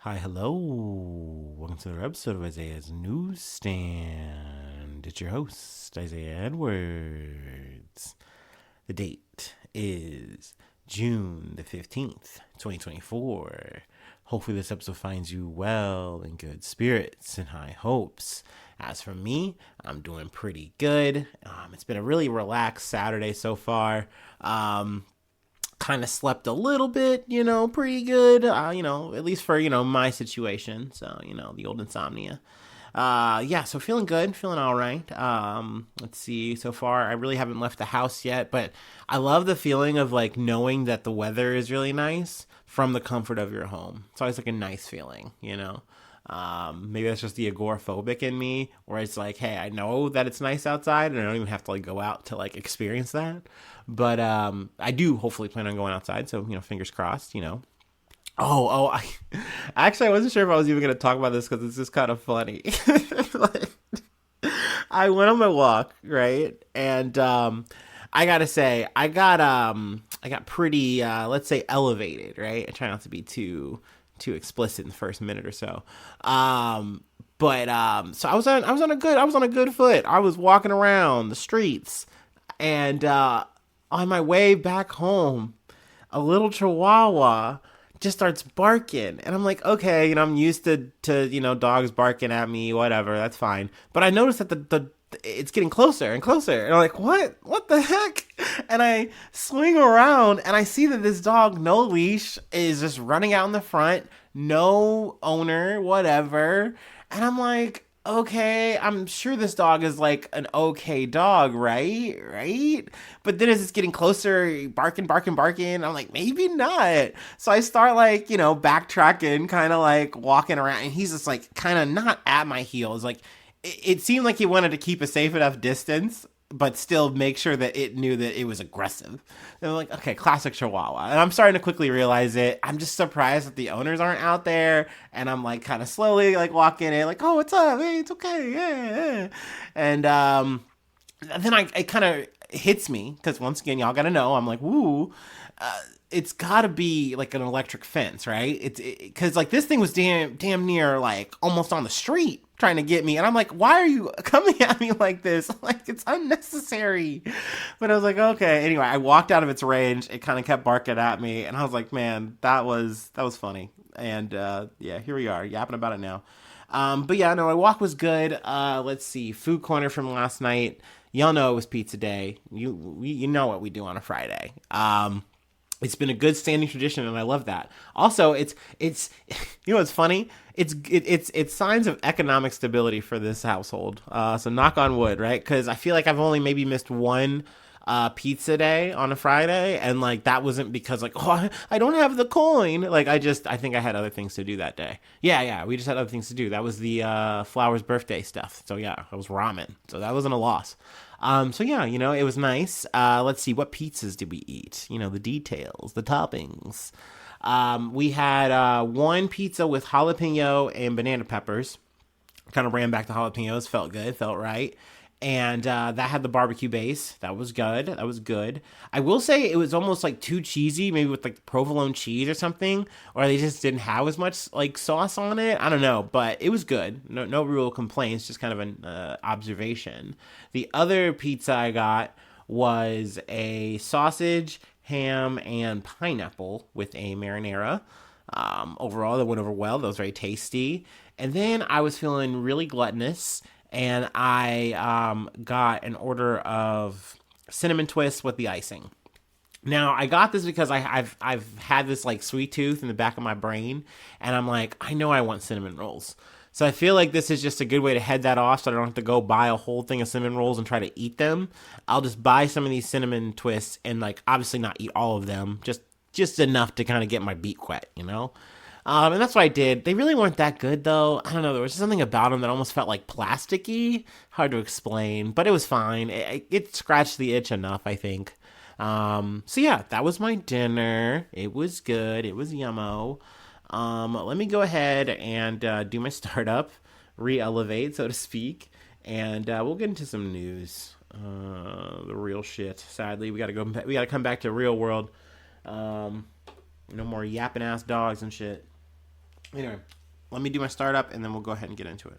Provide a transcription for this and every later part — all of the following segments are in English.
Hi, hello. Welcome to another episode of Isaiah's Newsstand. It's your host, Isaiah Edwards. The date is June the 15th, 2024. Hopefully, this episode finds you well, in good spirits, and high hopes. As for me, I'm doing pretty good. It's been a really relaxed Saturday so far. Kind of slept a little bit, pretty good, at least for, my situation. So, the old insomnia. Yeah, so feeling good, feeling all right. Let's see, so far, I really haven't left the house yet, but I love the feeling of like knowing that the weather is really nice from the comfort of your home. It's always like a nice feeling. Maybe that's just the agoraphobic in me, where it's like, hey, I know that it's nice outside, and I don't even have to like go out to like experience that. But I do hopefully plan on going outside, so fingers crossed. I actually I wasn't sure if I was even gonna talk about this because it's just kind of funny. Like, I went on my walk, right, and I gotta say, I got pretty, let's say, elevated, right. I try not to be too explicit in the first minute or so. So I was on a good foot. I was walking around the streets, and on my way back home, a little chihuahua just starts barking, and I'm like, okay, I'm used to dogs barking at me, whatever, that's fine. But I noticed that the it's getting closer and closer, and I'm like, what the heck? And I swing around, and I see that this dog, no leash, is just running out in the front, no owner, whatever. And I'm like, okay, I'm sure this dog is like an okay dog, right? But then as it's getting closer, barking, barking, barking, I'm like, maybe not. So I start like, backtracking, kind of like walking around, and he's just like kind of not at my heels. Like it seemed like he wanted to keep a safe enough distance, but still make sure that it knew that it was aggressive. And I'm like, okay, classic Chihuahua. And I'm starting to quickly realize it. I'm just surprised that the owners aren't out there. And I'm like kind of slowly like walking in, like, oh, what's up? Hey, it's okay. Yeah. And then it kind of hits me because once again, y'all gotta know, I'm like, woo. It's gotta be like an electric fence, right? It's because like this thing was damn near like almost on the street trying to get me, and I'm like, why are you coming at me like this? Like it's unnecessary. But I was like, okay. Anyway, I walked out of its range. It kind of kept barking at me, and I was like, man, that was funny. And yeah, here we are yapping about it now. But yeah, no, my walk was good. Let's see, food corner from last night. Y'all know it was pizza day. You know what we do on a Friday. It's been a good standing tradition, and I love that. Also, it's what's funny? It's signs of economic stability for this household. So knock on wood, right? Because I feel like I've only maybe missed one pizza day on a Friday, and like that wasn't because like, oh, I don't have the coin. Like I think I had other things to do that day. Yeah, we just had other things to do. That was the Flower's birthday stuff. So yeah, it was ramen. So that wasn't a loss. So yeah, it was nice. Let's see, what pizzas did we eat? The details, the toppings. We had one pizza with jalapeno and banana peppers. Kind of ran back to jalapenos. Felt good. Felt right. And that had the barbecue base. That was good. That was good. I will say it was almost like too cheesy, maybe with like provolone cheese or something, or they just didn't have as much like sauce on it. I don't know, but it was good. No real complaints. Just kind of an observation. The other pizza I got was a sausage, ham, and pineapple with a marinara. Overall, that went over well. That was very tasty. And then I was feeling really gluttonous, and I got an order of cinnamon twists with the icing. Now I got this because I've had this like sweet tooth in the back of my brain, and I'm like, I know I want cinnamon rolls. So I feel like this is just a good way to head that off, so I don't have to go buy a whole thing of cinnamon rolls and try to eat them. I'll just buy some of these cinnamon twists and like obviously not eat all of them, just enough to kind of get my beak wet. And that's what I did. They really weren't that good, though. I don't know. There was just something about them that almost felt like plasticky. Hard to explain, but it was fine. It scratched the itch enough, I think. So yeah, that was my dinner. It was good. It was yummo. Let me go ahead and do my startup, re-elevate, so to speak, and we'll get into some news. The real shit. Sadly, we gotta come back to real world. No more yapping ass dogs and shit. Anyway, let me do my startup and then we'll go ahead and get into it.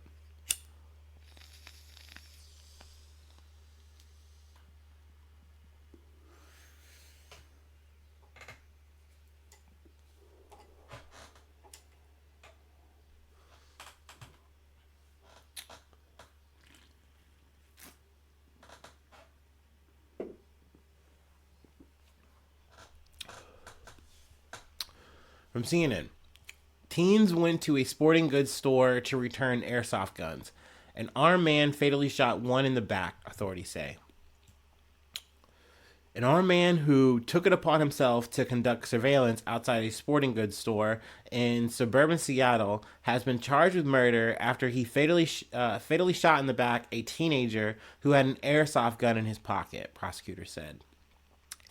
From CNN. Teens went to a sporting goods store to return airsoft guns. An armed man fatally shot one in the back, authorities say. An armed man who took it upon himself to conduct surveillance outside a sporting goods store in suburban Seattle has been charged with murder after he fatally shot in the back a teenager who had an airsoft gun in his pocket, prosecutors said.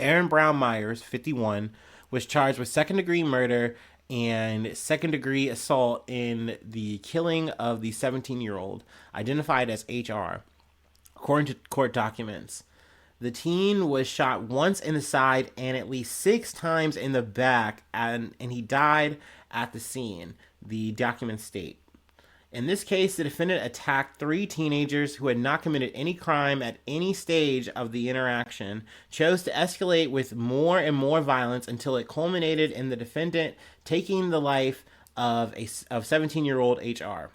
Aaron Brown Myers, 51, was charged with second-degree murder and second-degree assault in the killing of the 17-year-old, identified as HR, according to court documents. The teen was shot once in the side and at least 6 times in the back, and he died at the scene, the documents state. In this case, the defendant attacked 3 teenagers who had not committed any crime at any stage of the interaction, chose to escalate with more and more violence until it culminated in the defendant taking the life of 17-year-old HR.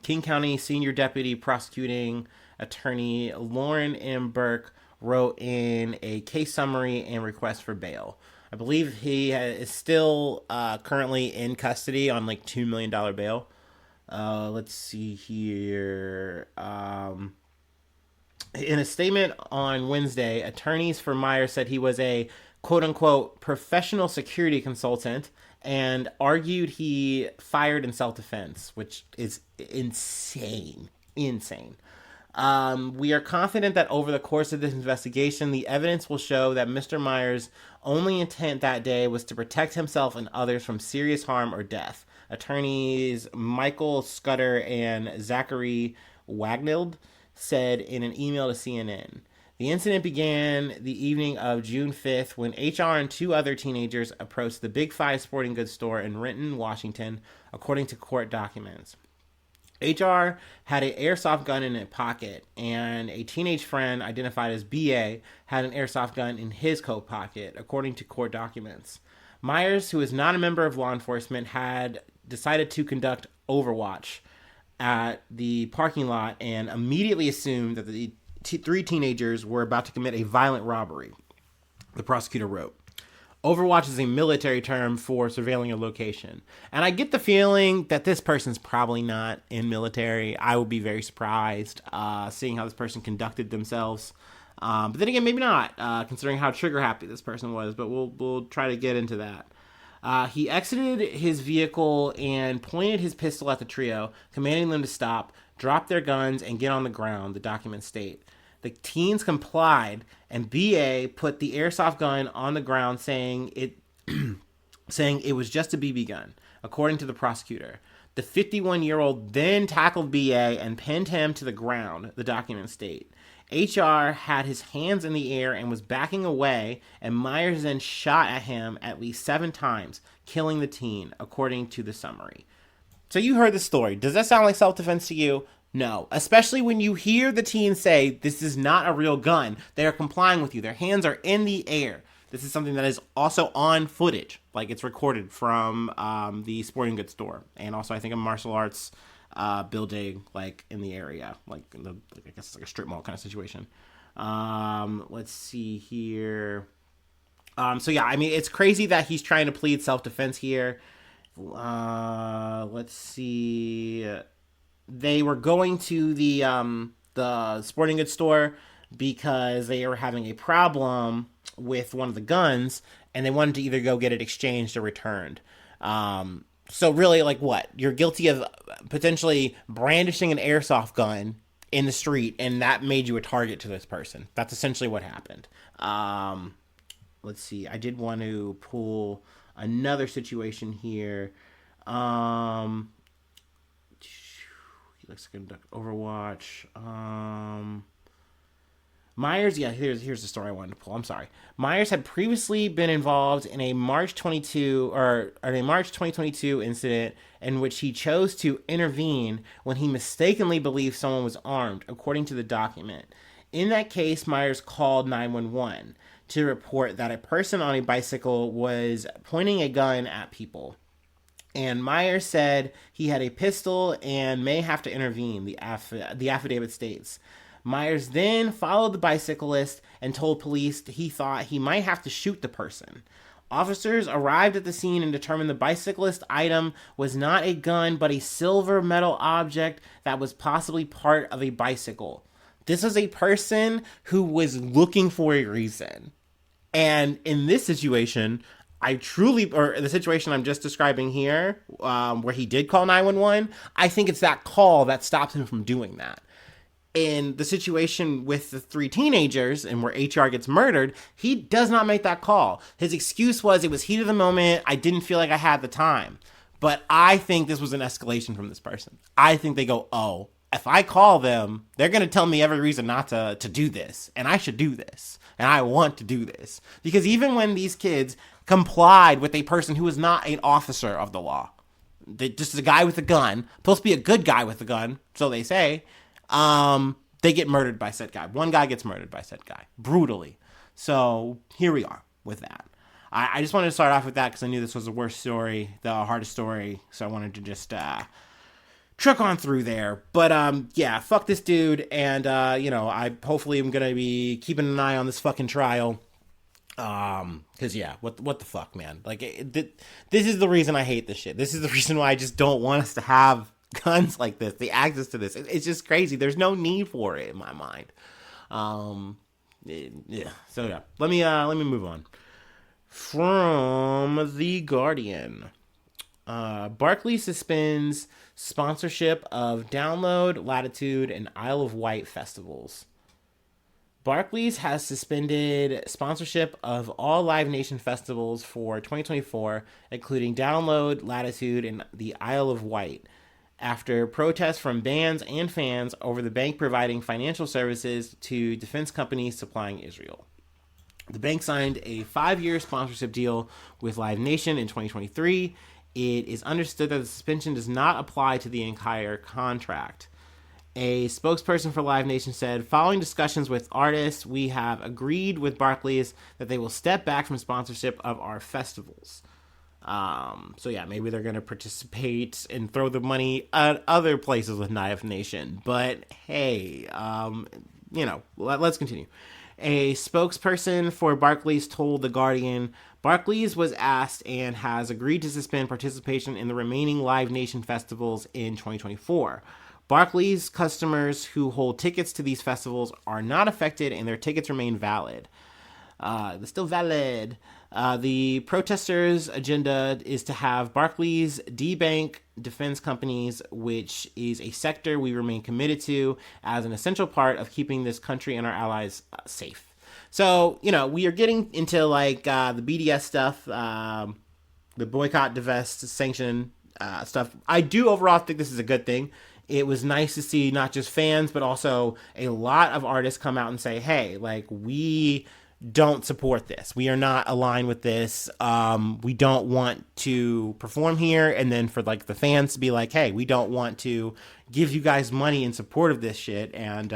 King County Senior Deputy Prosecuting Attorney Lauren M. Burke wrote in a case summary and request for bail. I believe he is still currently in custody on like $2 million bail. Let's see here. In a statement on Wednesday, attorneys for Myers said he was a quote-unquote professional security consultant and argued he fired in self-defense, which is insane. We are confident that over the course of this investigation, the evidence will show that Mr. Myers' only intent that day was to protect himself and others from serious harm or death. Attorneys Michael Scudder and Zachary Wagnild said in an email to CNN. The incident began the evening of June 5th when HR and 2 other teenagers approached the Big Five sporting goods store in Renton, Washington, according to court documents. HR had an airsoft gun in his pocket, and a teenage friend identified as BA had an airsoft gun in his coat pocket, according to court documents. Myers, who is not a member of law enforcement, had decided to conduct Overwatch at the parking lot and immediately assumed that the 3 teenagers were about to commit a violent robbery, the prosecutor wrote. Overwatch is a military term for surveilling a location. And I get the feeling that this person's probably not in military. I would be very surprised seeing how this person conducted themselves. But then again, maybe not, considering how trigger happy this person was. But we'll try to get into that. He exited his vehicle and pointed his pistol at the trio, commanding them to stop, drop their guns, and get on the ground, the documents state. The teens complied, and BA put the airsoft gun on the ground, saying it was just a BB gun, according to the prosecutor. The 51-year-old then tackled BA and pinned him to the ground, the documents state. HR had his hands in the air and was backing away, and Myers then shot at him at least 7 times, killing the teen, according to the summary. So you heard the story. Does that sound like self-defense to you? No, especially when you hear the teen say, this is not a real gun. They are complying with you. Their hands are in the air. This is something that is also on footage, like it's recorded from the sporting goods store. And also, I think, a martial arts building, like, in the area. Like, I guess it's like a strip mall kind of situation. Let's see here. So, yeah, I mean, it's crazy that he's trying to plead self-defense here. Let's see. They were going to the sporting goods store because they were having a problem with one of the guns, and they wanted to either go get it exchanged or returned. So really, like, what? You're guilty of potentially brandishing an airsoft gun in the street, and that made you a target to this person. That's essentially what happened. Let's see. I did want to pull another situation here. He likes to conduct Overwatch. Myers, yeah, here's the story I wanted to pull. I'm sorry. Myers had previously been involved in a March 2022 incident in which he chose to intervene when he mistakenly believed someone was armed, according to the document. In that case, Myers called 911 to report that a person on a bicycle was pointing a gun at people. And Myers said he had a pistol and may have to intervene, the affidavit states. Myers then followed the bicyclist and told police that he thought he might have to shoot the person. Officers arrived at the scene and determined the bicyclist item was not a gun but a silver metal object that was possibly part of a bicycle. This was a person who was looking for a reason. And in this situation, the situation I'm just describing here, where he did call 911, I think it's that call that stops him from doing that. In the situation with the three teenagers and where HR gets murdered, he does not make that call. His excuse was it was heat of the moment. I didn't feel like I had the time. But I think this was an escalation from this person. I think they go, oh, if I call them, they're going to tell me every reason not to do this. And I should do this. And I want to do this. Because even when these kids complied with a person who was not an officer of the law, just a guy with a gun, supposed to be a good guy with a gun, so they say, they get murdered by said guy. One guy gets murdered by said guy. Brutally. So here we are with that. I just wanted to start off with that because I knew this was the worst story, the hardest story. So I wanted to just truck on through there. But yeah, fuck this dude. And I hopefully am gonna be keeping an eye on this fucking trial. Cause yeah, what the fuck, man? Like, this is the reason I hate this shit. This is the reason why I just don't want us to have guns like this, the access to this. It's just crazy. There's no need for it in my mind. Yeah. So yeah, let me move on. From The Guardian, Barclays suspends sponsorship of Download, Latitude, and Isle of Wight festivals. Barclays has suspended sponsorship of all Live Nation festivals for 2024, including Download, Latitude, and the Isle of Wight, after protests from bands and fans over the bank providing financial services to defense companies supplying Israel. The bank signed a 5-year sponsorship deal with Live Nation in 2023. It is understood that the suspension does not apply to the entire contract. A spokesperson for Live Nation said, following discussions with artists, we have agreed with Barclays that they will step back from sponsorship of our festivals. So yeah, maybe they're going to participate and throw the money at other places with Live Nation. But hey, let's continue. A spokesperson for Barclays told The Guardian, Barclays was asked and has agreed to suspend participation in the remaining Live Nation festivals in 2024. Barclays customers who hold tickets to these festivals are not affected and their tickets remain valid. They're still valid. The protesters' agenda is to have Barclays debank defense companies, which is a sector we remain committed to as an essential part of keeping this country and our allies safe. So, we are getting into like the BDS stuff, the boycott, divest, sanction stuff. I do overall think this is a good thing. It was nice to see not just fans, but also a lot of artists come out and say, hey, like, we don't support this. We are not aligned with this. We don't want to perform here. And then for like the fans to be like, hey, we don't want to give you guys money in support of this shit. And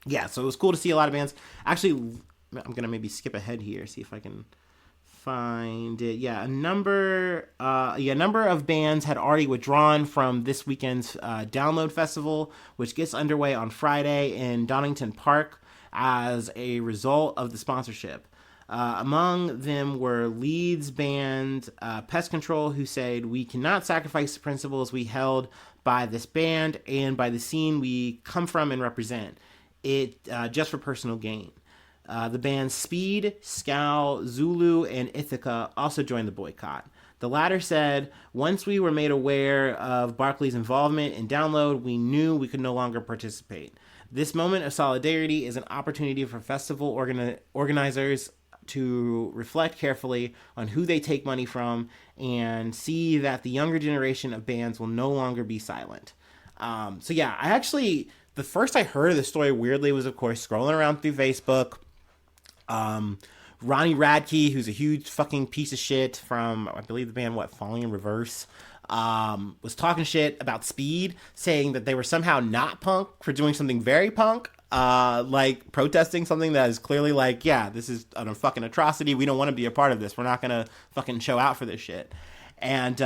yeah, so it was cool to see a lot of bands. Actually, I'm going to maybe skip ahead here, see if I can find it. Yeah, a number of bands had already withdrawn from this weekend's Download Festival, which gets underway on Friday in Donington Park as a result of the sponsorship. Among them were Leeds band Pest Control, who said, we cannot sacrifice the principles we held by this band and by the scene we come from and represent it just for personal gain. The bands Speed, Scowl, Zulu, and Ithaca also joined the boycott. The latter said, once we were made aware of Barclays' involvement in Download, we knew we could no longer participate. This moment of solidarity is an opportunity for festival organizers to reflect carefully on who they take money from and see that the younger generation of bands will no longer be silent. So yeah, the first I heard of the story, weirdly, was of course scrolling around through Facebook. Um, Ronnie Radke, who's a huge fucking piece of shit from, I believe, the band Falling in Reverse, was talking shit about Speed, saying that they were somehow not punk for doing something very punk, like protesting something that is clearly like, yeah, this is a fucking atrocity. We don't want to be a part of this. We're not gonna fucking show out for this shit. And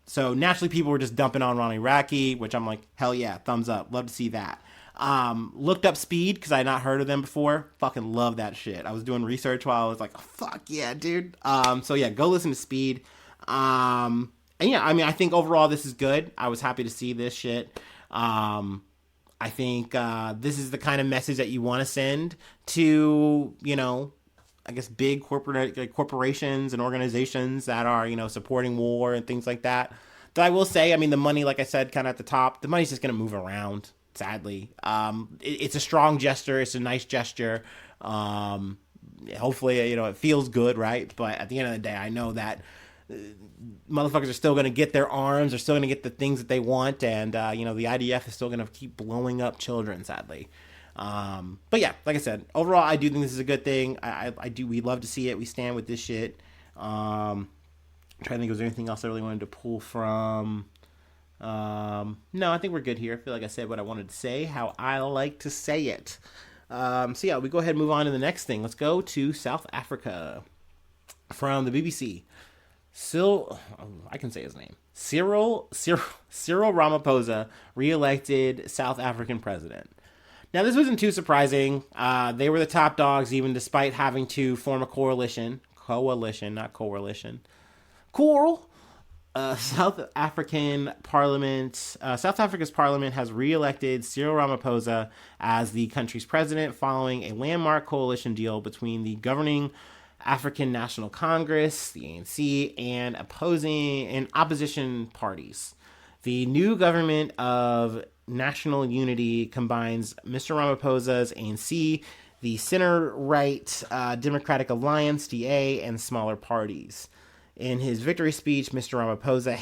so naturally, people were just dumping on Ronnie Radke, which I'm like, hell yeah, thumbs up, love to see that. Looked up Speed because I had not heard of them before. Fucking love that shit. I was doing research while I was like, oh, fuck yeah, dude. So yeah, go listen to Speed. And yeah, I mean, I think overall this is good. I was happy to see this shit. I think this is the kind of message that you want to send to, I guess big corporations and organizations that are, supporting war and things like that. Though I will say, I mean, the money, like I said, kind of at the top, the money's just going to move around. Sadly, it's a strong gesture. It's a nice gesture. Hopefully, it feels good, right? But at the end of the day, I know that motherfuckers are still going to get their arms. They're still going to get the things that they want, and the IDF is still going to keep blowing up children. Sadly, but yeah, like I said, overall, I do think this is a good thing. I do. We love to see it. We stand with this shit. I'm trying to think, was there anything else I really wanted to pull from? No, I think we're good here. I feel like I said what I wanted to say, how I like to say it. So yeah, we go ahead and move on to the next thing. Let's go to South Africa from the BBC. I can say his name. Cyril Ramaphosa, re-elected South African president. Now, this wasn't too surprising. They were the top dogs, even despite having to form a coalition, not coalition. Coral. South Africa's parliament has re-elected Cyril Ramaphosa as the country's president following a landmark coalition deal between the governing African National Congress, the ANC, and opposition parties. The new government of national unity combines Mr. Ramaphosa's ANC, the center-right Democratic Alliance, DA, and smaller parties. In his victory speech, Mr. Ramaphosa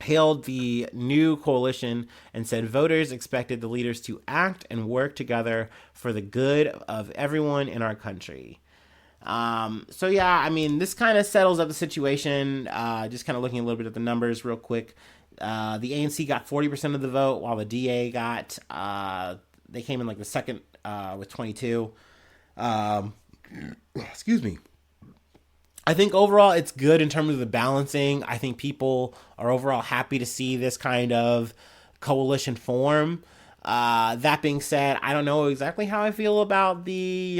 hailed the new coalition and said voters expected the leaders to act and work together for the good of everyone in our country. So yeah, I mean, this kind of settles up the situation. Just kind of looking a little bit at the numbers real quick. The ANC got 40% of the vote, while the DA got, they came in like the second with 22. Excuse me. I think overall it's good in terms of the balancing. I think people are overall happy to see this kind of coalition form. That being said, I don't know exactly how I feel about the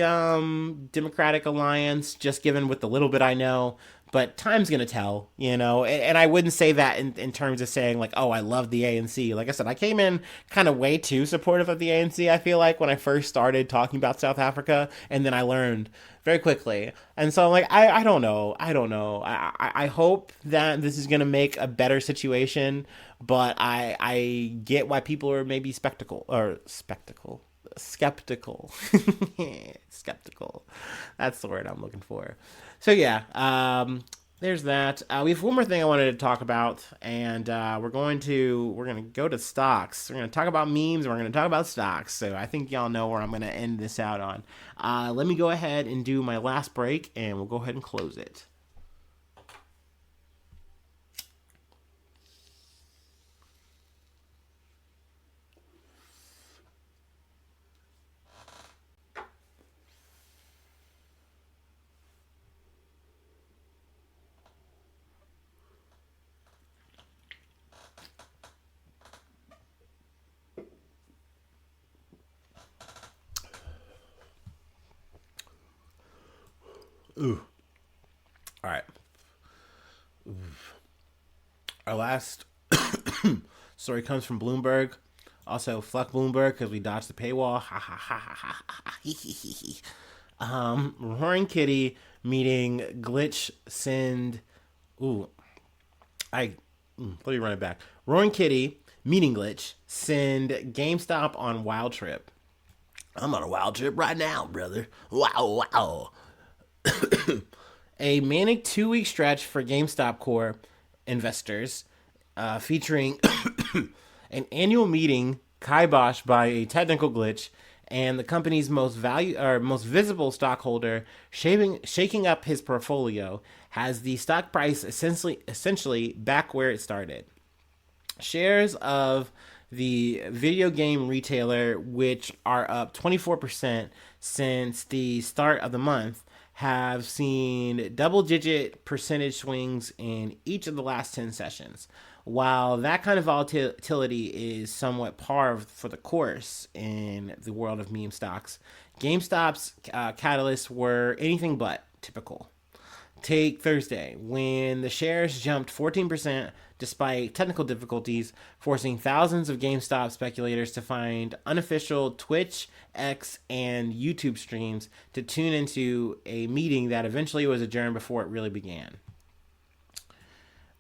Democratic Alliance, just given with the little bit I know. But time's going to tell, and I wouldn't say that in terms of saying like, oh, I love the ANC. Like I said, I came in kind of way too supportive of the ANC, I feel like, when I first started talking about South Africa, and then I learned very quickly. And so I'm like, I don't know. I hope that this is going to make a better situation, but I get why people are maybe skeptical. Skeptical. That's the word I'm looking for. So yeah, there's that. We have one more thing I wanted to talk about, and we're gonna go to stocks. We're gonna talk about memes, and we're gonna talk about stocks. So I think y'all know where I'm gonna end this out on. Let me go ahead and do my last break, and we'll go ahead and close it. Ooh. All right. Our last story comes from Bloomberg. Also, fuck Bloomberg because we dodged the paywall. Roaring Kitty meeting glitch send. Let me run it back. Roaring Kitty meeting glitch send GameStop on wild trip. I'm on a wild trip right now, brother. Wow. A manic 2-week stretch for GameStop core investors, featuring an annual meeting kiboshed by a technical glitch, and the company's most visible stockholder, shaking up his portfolio, has the stock price essentially back where it started. Shares of the video game retailer, which are up 24% since the start of the month, have seen double digit percentage swings in each of the last 10 sessions. While that kind of volatility is somewhat par for the course in the world of meme stocks, GameStop's catalysts were anything but typical. Take Thursday, when the shares jumped 14% despite technical difficulties, forcing thousands of GameStop speculators to find unofficial Twitch, X, and YouTube streams to tune into a meeting that eventually was adjourned before it really began.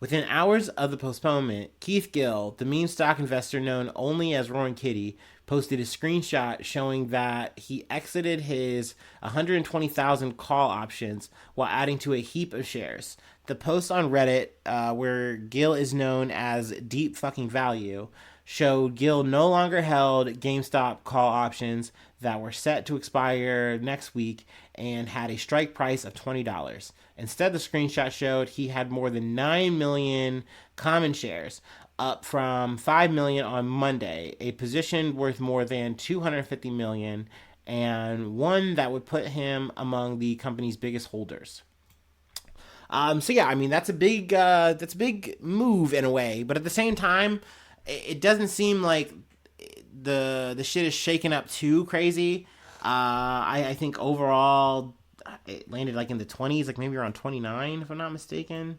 Within hours of the postponement, Keith Gill, the meme stock investor known only as Roaring Kitty, posted a screenshot showing that he exited his 120,000 call options while adding to a heap of shares. The post on Reddit, where Gill is known as Deep Fucking Value, showed Gill no longer held GameStop call options that were set to expire next week and had a strike price of $20. Instead, the screenshot showed he had more than 9 million common shares, up from 5 million on Monday, a position worth more than 250 million, and one that would put him among the company's biggest holders. So yeah, I mean that's a big move in a way, but at the same time, it doesn't seem like the shit is shaking up too crazy. I think overall it landed like in the 20s, like maybe around 29 if I'm not mistaken.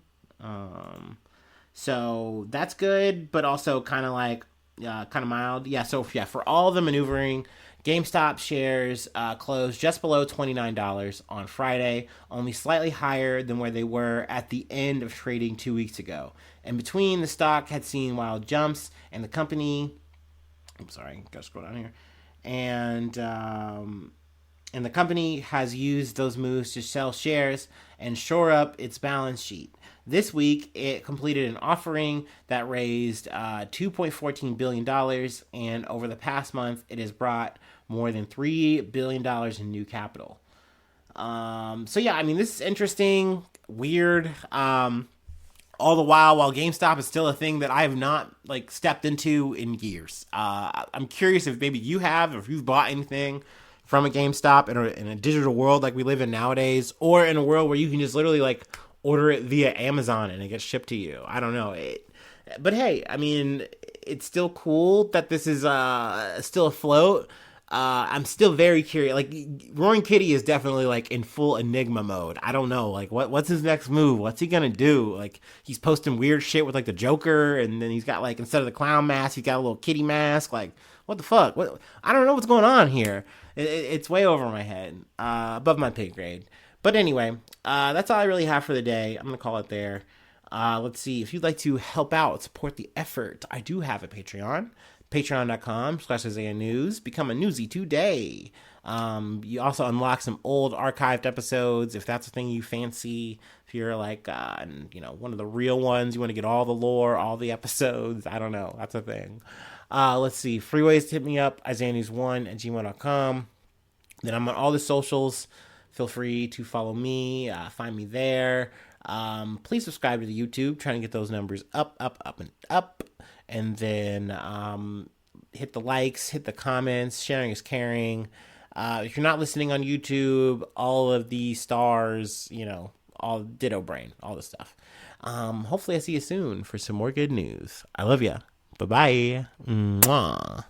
So that's good, but also kind of mild. Yeah. So yeah, for all the maneuvering, GameStop shares closed just below $29 on Friday, only slightly higher than where they were at the end of trading 2 weeks ago. In between, the stock had seen wild jumps, and the company. I'm sorry, gotta scroll down here, and the company has used those moves to sell shares and shore up its balance sheet. This week, it completed an offering that raised $2.14 billion, and over the past month, it has brought more than $3 billion in new capital. So yeah, I mean, this is interesting, weird. All the while GameStop is still a thing that I have not like stepped into in years. I'm curious if maybe you have, or if you've bought anything from a GameStop in a digital world like we live in nowadays, or in a world where you can just literally like order it via Amazon and it gets shipped to you. I don't know. But hey, I mean, it's still cool that this is still afloat. I'm still very curious. Like, Roaring Kitty is definitely like in full enigma mode. I don't know. Like, what's his next move? What's he gonna do? Like, he's posting weird shit with like the Joker, and then he's got like, instead of the clown mask, he's got a little kitty mask. Like, what the fuck? What? I don't know what's going on here. It's way over my head, above my pay grade. But anyway, that's all I really have for the day. I'm gonna call it there. Let's see. If you'd like to help out, support the effort, I do have a Patreon. Patreon.com/Isaiah News. Become a newsie today. You also unlock some old archived episodes if that's a thing you fancy. If you're like, one of the real ones, you want to get all the lore, all the episodes. I don't know. That's a thing. Let's see. Free ways to hit me up. IsaiahNews1@gmail.com. Then I'm on all the socials. Feel free to follow me. Find me there. Please subscribe to the YouTube. Trying to get those numbers up, and up. And then hit the likes, hit the comments. Sharing is caring. If you're not listening on YouTube, all of the stars, all ditto brain, all this stuff. Hopefully I see you soon for some more good news. I love ya. Bye-bye. Mwah.